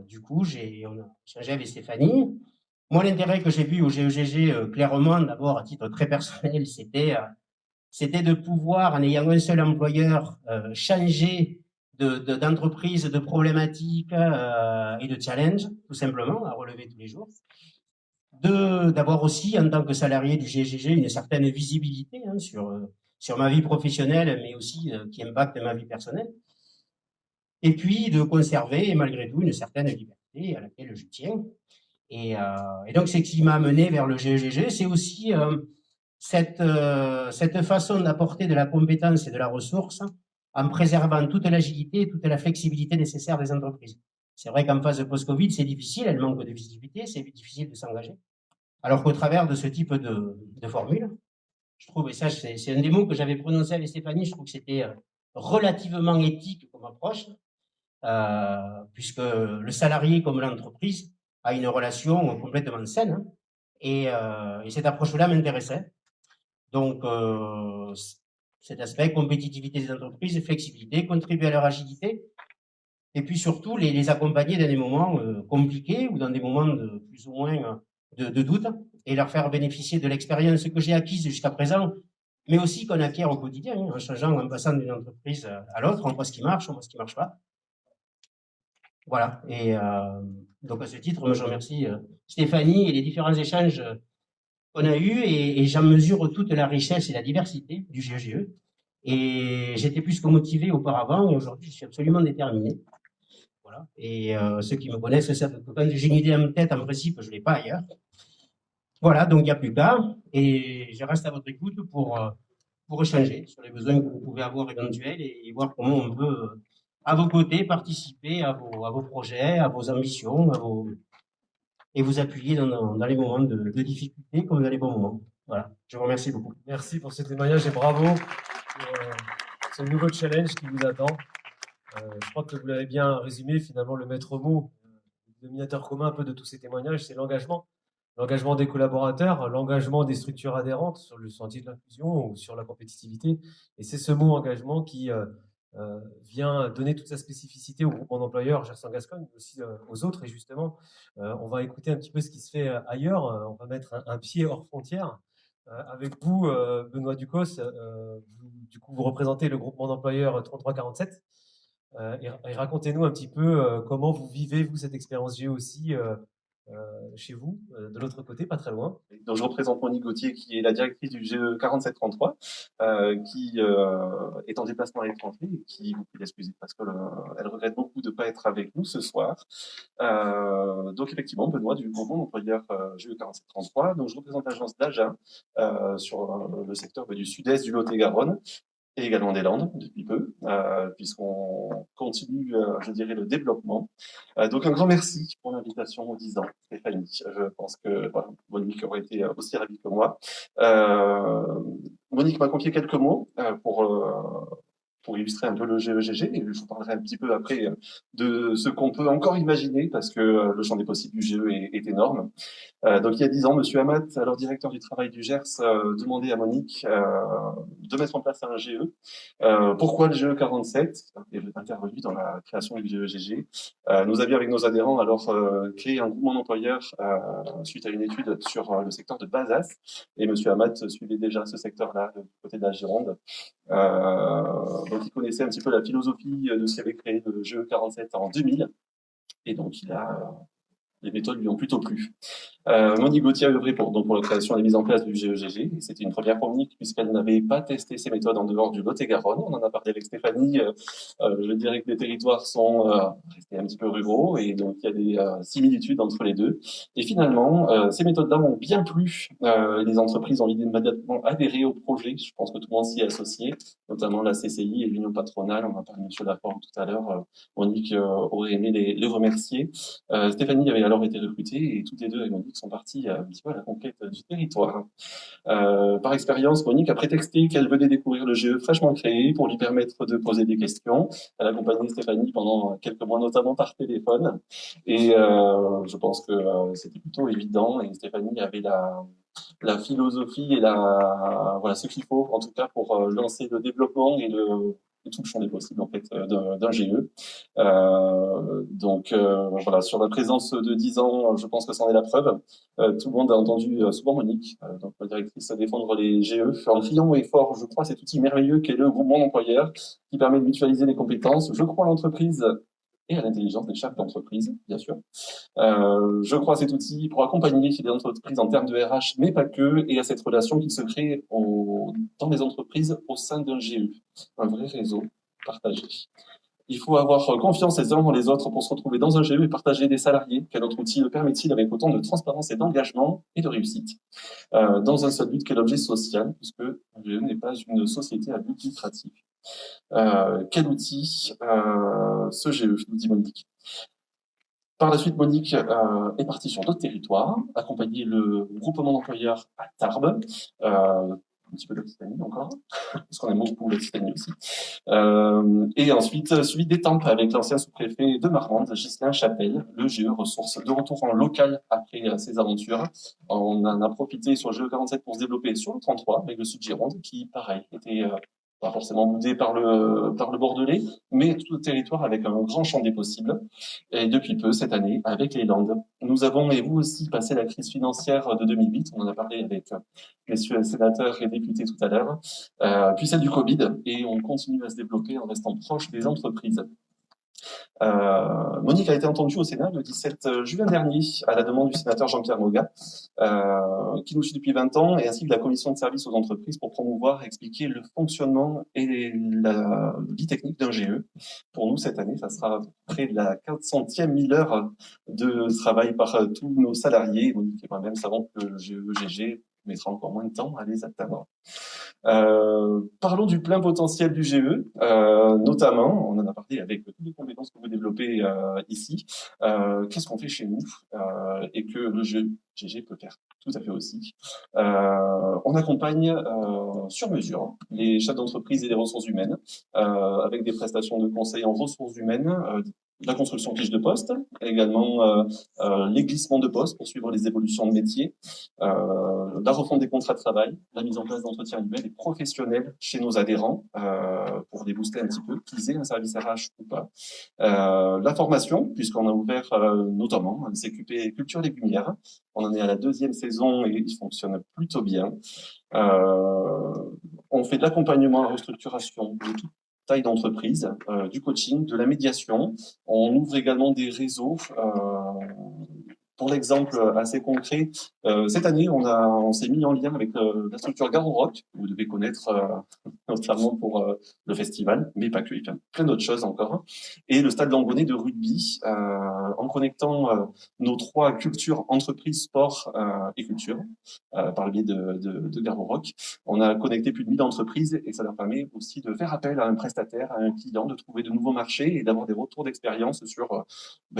du coup, on a échangé avec Stéphanie. Moi, l'intérêt que j'ai vu au GEGG, clairement, d'abord, à titre très personnel, c'était de pouvoir, en ayant un seul employeur, changer d'entreprise, de problématiques et de challenges, tout simplement, à relever tous les jours. D'avoir aussi, en tant que salarié du GEGG, une certaine visibilité hein, sur ma vie professionnelle, mais aussi qui impacte ma vie personnelle. Et puis de conserver, malgré tout, une certaine liberté à laquelle je tiens. Et donc, c'est ce qui m'a amené vers le GEGG. C'est aussi cette façon d'apporter de la compétence et de la ressource en préservant toute l'agilité et toute la flexibilité nécessaire des entreprises. C'est vrai qu'en phase de post-Covid, c'est difficile, elle manque de visibilité, c'est difficile de s'engager. Alors qu'au travers de ce type de formule, je trouve, et ça c'est un des mots que j'avais prononcé avec Stéphanie, je trouve que c'était relativement éthique comme approche, puisque le salarié comme l'entreprise a une relation complètement saine, hein, et cette approche-là m'intéressait. Donc, cet aspect compétitivité des entreprises, flexibilité, contribuer à leur agilité, et puis surtout les accompagner dans des moments compliqués ou dans des moments de plus ou moins de doute, et leur faire bénéficier de l'expérience que j'ai acquise jusqu'à présent, mais aussi qu'on acquiert au quotidien, hein, en changeant, en passant d'une entreprise à l'autre, on voit ce qui marche, on voit ce qui marche pas. Voilà. Et donc à ce titre, je remercie Stéphanie et les différents échanges qu'on a eus, et j'en mesure toute la richesse et la diversité du GEGE. Et j'étais plus que motivé auparavant, et aujourd'hui, je suis absolument déterminé. Voilà. Et ceux qui me connaissent savent que quand j'ai une idée en tête, en principe, je ne l'ai pas ailleurs. Voilà, donc il n'y a plus qu'à. Et je reste à votre écoute pour échanger sur les besoins que vous pouvez avoir éventuels et voir comment on peut, à vos côtés, participer à vos projets, à vos ambitions, et vous appuyer dans les moments de difficulté comme dans les bons moments. Voilà, je vous remercie beaucoup. Merci pour ce témoignage et bravo pour ce nouveau challenge qui vous attend. Je crois que vous l'avez bien résumé, finalement, le maître mot, le dénominateur commun un peu de tous ces témoignages, c'est l'engagement. L'engagement des collaborateurs, l'engagement des structures adhérentes sur le sentier de l'inclusion ou sur la compétitivité. Et c'est ce mot engagement qui vient donner toute sa spécificité au groupement d'employeurs Gers-en-Gascogne, mais aussi aux autres. Et justement, on va écouter un petit peu ce qui se fait ailleurs. On va mettre un pied hors frontière. Avec vous, Benoît Ducos, du coup, vous représentez le groupement d'employeurs 3347. Et racontez-nous un petit peu comment vous vivez, vous, cette expérience GE aussi chez vous, de l'autre côté, pas très loin. Donc, je représente Monique Gauthier, qui est la directrice du GE 4733, qui est en déplacement à l'étranger et qui vous prie d'excuser parce qu'elle regrette beaucoup de ne pas être avec nous ce soir. Donc, effectivement, Benoît du groupement d'employeurs GE 4733. Donc, je représente l'agence d'Agen sur le secteur du sud-est du Lot-et-Garonne, et également des Landes depuis peu, puisqu'on continue, je dirais, le développement. Donc un grand merci pour l'invitation aux 10 ans, Stéphanie. Je pense que voilà, Monique aurait été aussi ravie que moi. Monique m'a confié quelques mots pour illustrer un peu le GEGG, et je vous parlerai un petit peu après de ce qu'on peut encore imaginer, parce que le champ des possibles du GE est énorme. Donc il y a 10 ans, Monsieur Amat, alors directeur du travail du Gers, demandait à Monique de mettre en place un GE. Pourquoi le GE 47 est intervenu dans la création du GEGG. Nous avions avec nos adhérents alors créé un groupement d'employeurs suite à une étude sur le secteur de Bazas, et Monsieur Amat suivait déjà ce secteur-là du côté de la Gironde. Donc il connaissait un petit peu la philosophie de ce qui avait créé le GE 47 en 2000, et donc il a les méthodes lui ont plutôt plu. Monique Gauthier a œuvré pour la création et la mise en place du GEGG. C'était une première pour Monique puisqu'elle n'avait pas testé ces méthodes en dehors du Lot-et-Garonne. On en a parlé avec Stéphanie. Je dirais que les territoires sont restés un petit peu ruraux et donc il y a des similitudes entre les deux. Et finalement, ces méthodes-là ont bien plu. Les entreprises ont immédiatement adhéré au projet. Je pense que tout le monde s'y est associé, notamment la CCI et l'Union patronale. On a parlé de M. Laforgue tout à l'heure. Monique aurait aimé les remercier. Stéphanie avait alors été recrutée et toutes les deux avec Monique sont parties un petit peu à la conquête du territoire. Par expérience, Monique a prétexté qu'elle venait découvrir le GE fraîchement créé pour lui permettre de poser des questions. Elle a accompagné Stéphanie pendant quelques mois, notamment par téléphone. Et je pense que c'était plutôt évident et Stéphanie avait la philosophie et voilà ce qu'il faut en tout cas pour lancer le développement et tout le champ des possibles en fait d'un GE. Donc voilà, sur la présence de 10 ans, je pense que c'en est la preuve. Tout le monde a entendu souvent Monique, donc la directrice, à défendre les GE en criant haut et fort. Je crois cet outil merveilleux qu'est le groupement d'employeurs qui permet de mutualiser les compétences. Je crois à l'entreprise et à l'intelligence des chefs d'entreprise, bien sûr. Je crois à cet outil pour accompagner les entreprises en termes de RH, mais pas que, et à cette relation qui se crée dans les entreprises au sein d'un GE, un vrai réseau partagé. Il faut avoir confiance les uns dans les autres pour se retrouver dans un GE et partager des salariés. Quel autre outil le permet-il avec autant de transparence et d'engagement et de réussite dans un seul but qu'est l'objet social, puisque le GE n'est pas une société à but lucratif. Quel outil ce GE, nous dit Monique. Par la suite, Monique est partie sur d'autres territoires, accompagner le groupement d'employeurs à Tarbes, un petit peu d'Occitanie encore, parce qu'on aime beaucoup l'Occitanie aussi. Et ensuite, suivi d'Étampes avec l'ancien sous-préfet de Marmande, Ghislain Chapelle, le GE Ressources, de retour en local après ses aventures. On en a profité sur le GE 47 pour se développer sur le 33 avec le Sud-Gironde, qui, pareil, était pas forcément boudé par le Bordelais, mais tout le territoire avec un grand champ des possibles. Et depuis peu, cette année, avec les Landes, nous avons, et vous aussi, passé la crise financière de 2008. On en a parlé avec messieurs sénateurs et députés tout à l'heure. Puis celle du Covid, et on continue à se développer en restant proche des entreprises. Monique a été entendue au Sénat le 17 juin dernier à la demande du sénateur Jean-Pierre Moga, qui nous suit depuis 20 ans, et ainsi que la commission de services aux entreprises pour promouvoir et expliquer le fonctionnement et la vie technique d'un GE. Pour nous, cette année, ça sera près de la 400e 1000 heures de travail par tous nos salariés. Monique et moi-même savons que le GEGG mettra encore moins de temps à les atteindre. Parlons du plein potentiel du GE, notamment, on en a parlé avec toutes les compétences que vous développez ici. Qu'est-ce qu'on fait chez nous et que le GG peut faire tout à fait aussi. On accompagne sur mesure les chefs d'entreprise et les ressources humaines avec des prestations de conseil en ressources humaines, la construction de fiches de poste, également les glissements de poste pour suivre les évolutions de métier, la refonte des contrats de travail, la mise en place d'entretiens annuels et professionnels chez nos adhérents pour les booster un petit peu, qu'ils aient un service RH ou pas. La formation, puisqu'on a ouvert notamment un CQP culture légumière. On en est à la 2e saison et il fonctionne plutôt bien. On fait de l'accompagnement à la restructuration de toute taille d'entreprise, du coaching, de la médiation. On ouvre également des réseaux. Pour l'exemple assez concret, cette année, on s'est mis en lien avec la structure Garo Rock, que vous devez connaître notamment pour le festival, mais pas que, il y a plein d'autres choses encore. Et le Stade Langonnet de rugby, en connectant nos 3 cultures, entreprise, sport et culture, par le biais de Garo Rock. On a connecté plus de 1000 entreprises et ça leur permet aussi de faire appel à un prestataire, à un client, de trouver de nouveaux marchés et d'avoir des retours d'expérience sur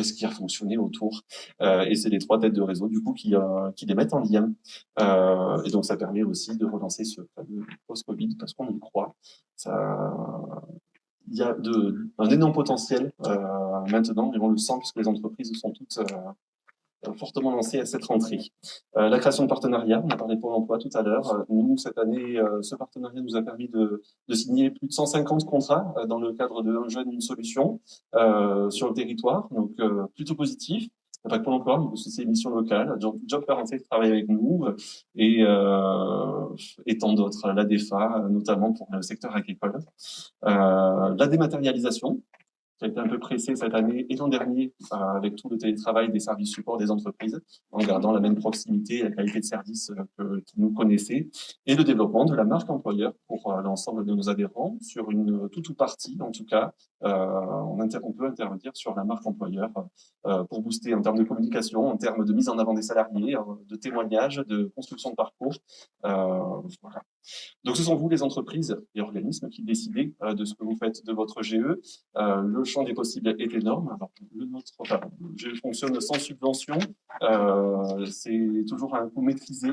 ce qui a fonctionné autour. Et c'est les 3 têtes de réseau du coup qui les mettent en lien. Et donc ça permet aussi de relancer ce fameux post-Covid parce qu'on y croit. Il y a un énorme potentiel maintenant, mais on le sent puisque les entreprises sont toutes fortement lancées à cette rentrée. La création de partenariats, on a parlé de Pôle emploi tout à l'heure. Nous, cette année, ce partenariat nous a permis de signer plus de 150 contrats dans le cadre de Un jeune, une solution sur le territoire, donc plutôt positif. Il n'y a pas que Pôle emploi, mais aussi ces missions locales. Job 47 travaille avec nous et tant d'autres. La DEFA, notamment pour le secteur agricole. La dématérialisation. qui a été un peu pressé cette année et l'an dernier avec tout le télétravail des services support des entreprises, en gardant la même proximité et la qualité de service qu'ils nous connaissaient, et le développement de la marque employeur pour l'ensemble de nos adhérents sur une toute ou partie, en tout cas, on peut intervenir sur la marque employeur pour booster en termes de communication, en termes de mise en avant des salariés, de témoignages, de construction de parcours. Voilà. Donc, ce sont vous, les entreprises et organismes, qui décidez de ce que vous faites de votre GE. Le champ des possibles est énorme. Alors, le GE fonctionne sans subvention. C'est toujours un coût maîtrisé.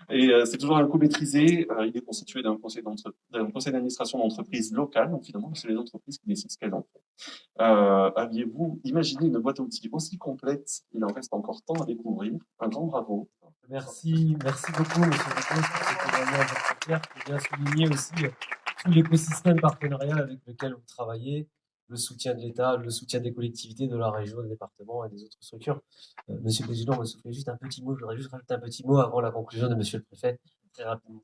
Et c'est toujours un coût maîtrisé. Il est constitué d'un conseil d'administration d'entreprise locale. Donc, finalement, c'est les entreprises qui décident ce qu'elles en font. Aviez-vous imaginé une boîte à outils aussi complète? Il en reste encore tant à découvrir. Un grand bravo. Merci beaucoup, monsieur Lecoq, pour ce témoignage très clair qui vient souligner aussi tout l'écosystème partenarial avec lequel vous travaillez, le soutien de l'État, le soutien des collectivités, de la région, des départements et des autres structures. Monsieur le Président, je voudrais juste un petit mot, je voudrais juste rajouter un petit mot avant la conclusion de monsieur le Préfet, très rapidement.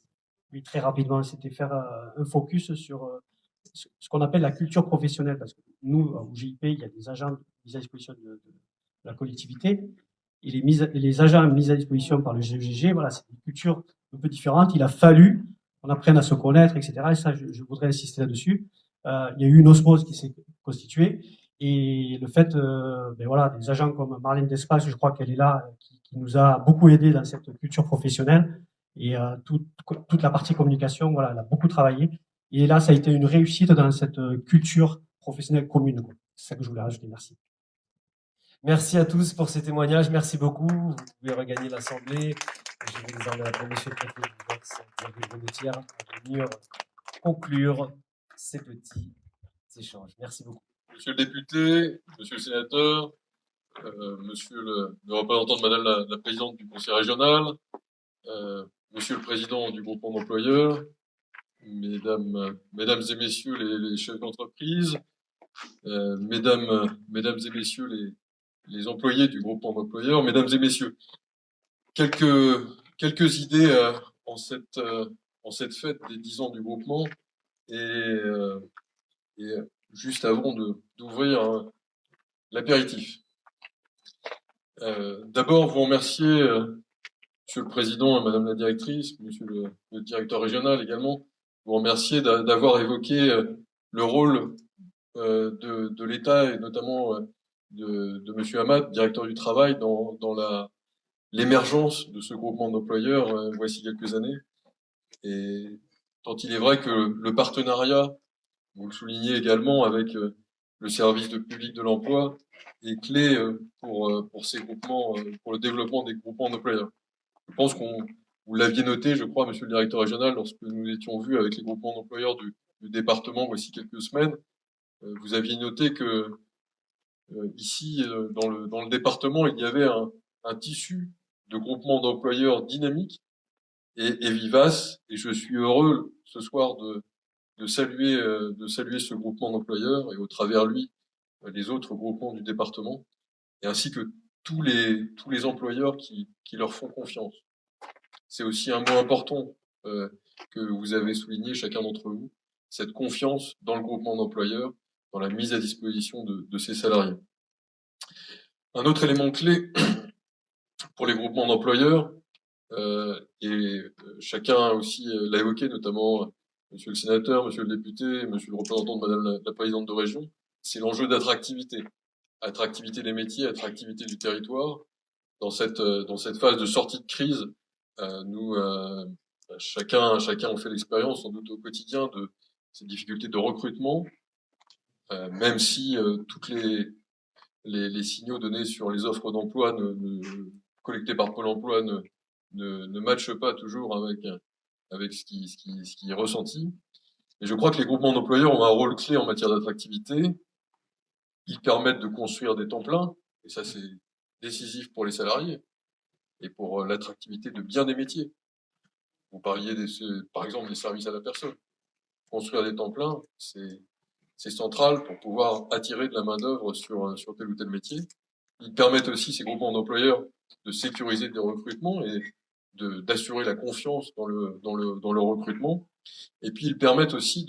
Oui, très rapidement, c'était faire un focus sur ce qu'on appelle la culture professionnelle, parce que nous, au GIP, il y a des agents mis à disposition de la collectivité, et les agents mis à disposition par le GEGG, voilà, c'est une culture un peu différente. Il a fallu qu'on apprenne à se connaître, etc. Et ça, je voudrais insister là-dessus. Il y a eu une osmose qui s'est constituée, et le fait, voilà, des agents comme Marlène Despace, je crois qu'elle est là, qui nous a beaucoup aidé dans cette culture professionnelle, et toute la partie communication, voilà, elle a beaucoup travaillé. Et là, ça a été une réussite dans cette culture professionnelle commune. C'est ça que je voulais rajouter. Merci. Merci à tous pour ces témoignages. Merci beaucoup. Vous pouvez regagner l'Assemblée. Je vais désormais appeler monsieur le préfet du Vox, à venir conclure ces petits échanges. Merci beaucoup. Monsieur le député, monsieur le sénateur, monsieur le représentant de madame la présidente du conseil régional, monsieur le président du groupement d'employeurs, mesdames et messieurs les chefs d'entreprise, mesdames et messieurs les employés du groupement d'employeurs, mesdames et messieurs, quelques idées en cette fête des 10 ans du groupement et juste avant d'ouvrir l'apéritif. D'abord, vous remercier, monsieur le président et madame la directrice, monsieur le directeur régional également, vous remercier d'avoir évoqué le rôle de l'État et notamment de monsieur Hamad, directeur du travail, dans l'émergence de ce groupement d'employeurs voici quelques années. Et tant il est vrai que le partenariat, vous le soulignez également avec le service de public de l'emploi, est clé pour ces groupements, pour le développement des groupements d'employeurs. Je pense vous l'aviez noté, je crois, monsieur le directeur régional, lorsque nous étions vus avec les groupements d'employeurs du département voici quelques semaines, vous aviez noté que ici, dans le département, il y avait un tissu de groupements d'employeurs dynamiques et vivaces, et je suis heureux ce soir de saluer ce groupement d'employeurs et au travers lui les autres groupements du département, et ainsi que tous les employeurs qui leur font confiance. C'est aussi un mot important que vous avez souligné chacun d'entre vous, cette confiance dans le groupement d'employeurs, dans la mise à disposition de ses salariés. Un autre élément clé pour les groupements d'employeurs, et chacun aussi l'a évoqué, notamment monsieur le sénateur, monsieur le député, monsieur le représentant de madame la présidente de région, c'est l'enjeu d'attractivité. Attractivité des métiers, attractivité du territoire. Dans cette phase de sortie de crise, nous, chacun on fait l'expérience sans doute au quotidien de ces difficultés de recrutement, même si toutes les signaux donnés sur les offres d'emploi collectées par Pôle emploi ne matchent pas toujours avec ce qui est ressenti. Et je crois que les groupements d'employeurs ont un rôle clé en matière d'attractivité. Ils permettent de construire des temps pleins, et ça c'est décisif pour les salariés et pour l'attractivité de bien des métiers. Vous parliez par exemple des services à la personne. Construire des temps pleins, c'est central pour pouvoir attirer de la main-d'œuvre sur tel ou tel métier. Ils permettent aussi, ces groupements d'employeurs, de sécuriser des recrutements et d'assurer la confiance dans le recrutement. Et puis, ils permettent aussi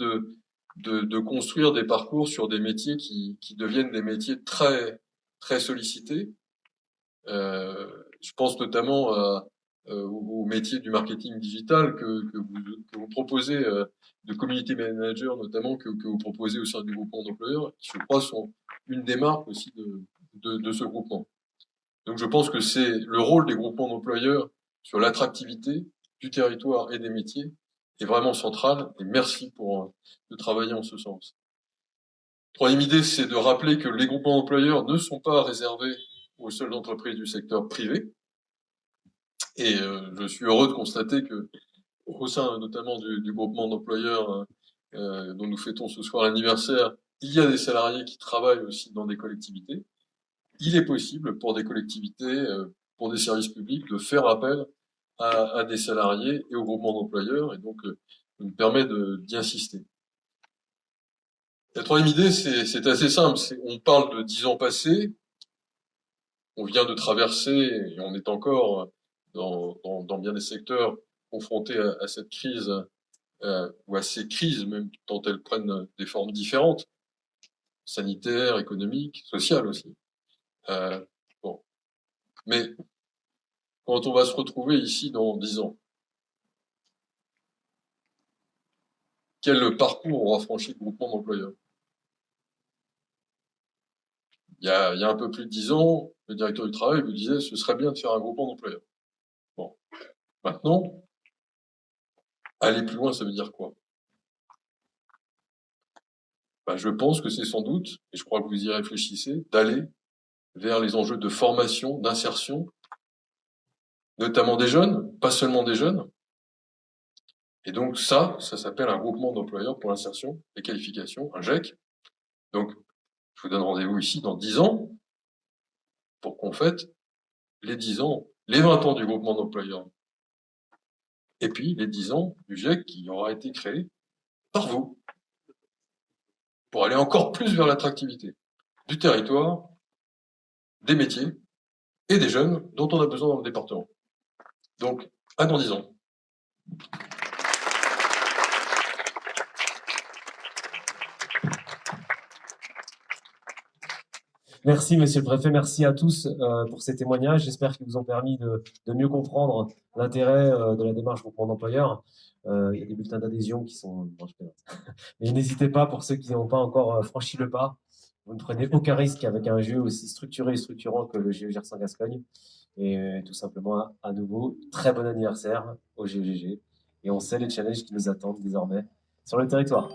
de construire des parcours sur des métiers qui deviennent des métiers très, très sollicités. Je pense notamment au métier du marketing digital que vous proposez, de community manager notamment, que vous proposez au sein du groupement d'employeurs, qui je crois sont une des marques aussi de ce groupement. Donc je pense que c'est le rôle des groupements d'employeurs sur l'attractivité du territoire et des métiers est vraiment central, et merci de travailler en ce sens. Troisième idée, c'est de rappeler que les groupements d'employeurs ne sont pas réservés aux seules entreprises du secteur privé. Et je suis heureux de constater que, au sein notamment du groupement d'employeurs dont nous fêtons ce soir l'anniversaire, il y a des salariés qui travaillent aussi dans des collectivités. Il est possible pour des collectivités, pour des services publics, de faire appel à des salariés et au groupement d'employeurs, et donc ça nous permet d'y insister. La troisième idée, c'est assez simple. On parle de 10 ans passés, on vient de traverser, et on est encore dans bien des secteurs confrontés à cette crise, ou à ces crises même, tant elles prennent des formes différentes, sanitaires, économiques, sociales aussi. Bon. Mais quand on va se retrouver ici dans 10 ans, quel parcours aura franchi le groupement d'employeurs? Il y a un peu plus de 10 ans, le directeur du travail vous disait ce serait bien de faire un groupement d'employeurs. Bon. Maintenant, aller plus loin, ça veut dire quoi? Ben, je pense que c'est sans doute, et je crois que vous y réfléchissez, d'aller vers les enjeux de formation, d'insertion, notamment des jeunes, pas seulement des jeunes. Et donc ça s'appelle un groupement d'employeurs pour l'insertion et qualification, un GEC. Donc, je vous donne rendez-vous ici dans 10 ans pour qu'on fête les 10 ans, les 20 ans du groupement d'employeurs. Et puis les 10 ans du GEC qui aura été créé par vous pour aller encore plus vers l'attractivité du territoire, des métiers et des jeunes dont on a besoin dans le département. Donc, à dans 10 ans. Merci, monsieur le préfet. Merci à tous pour ces témoignages. J'espère qu'ils vous ont permis de mieux comprendre l'intérêt de la démarche groupement d'employeurs. Il y a des bulletins d'adhésion qui sont... Non, je plaisante. Mais n'hésitez pas, pour ceux qui n'ont pas encore franchi le pas, vous ne prenez aucun risque avec un jeu aussi structuré et structurant que le GE Gerson Gascogne. Et tout simplement, à nouveau, très bon anniversaire au GEGG. Et on sait les challenges qui nous attendent désormais sur le territoire.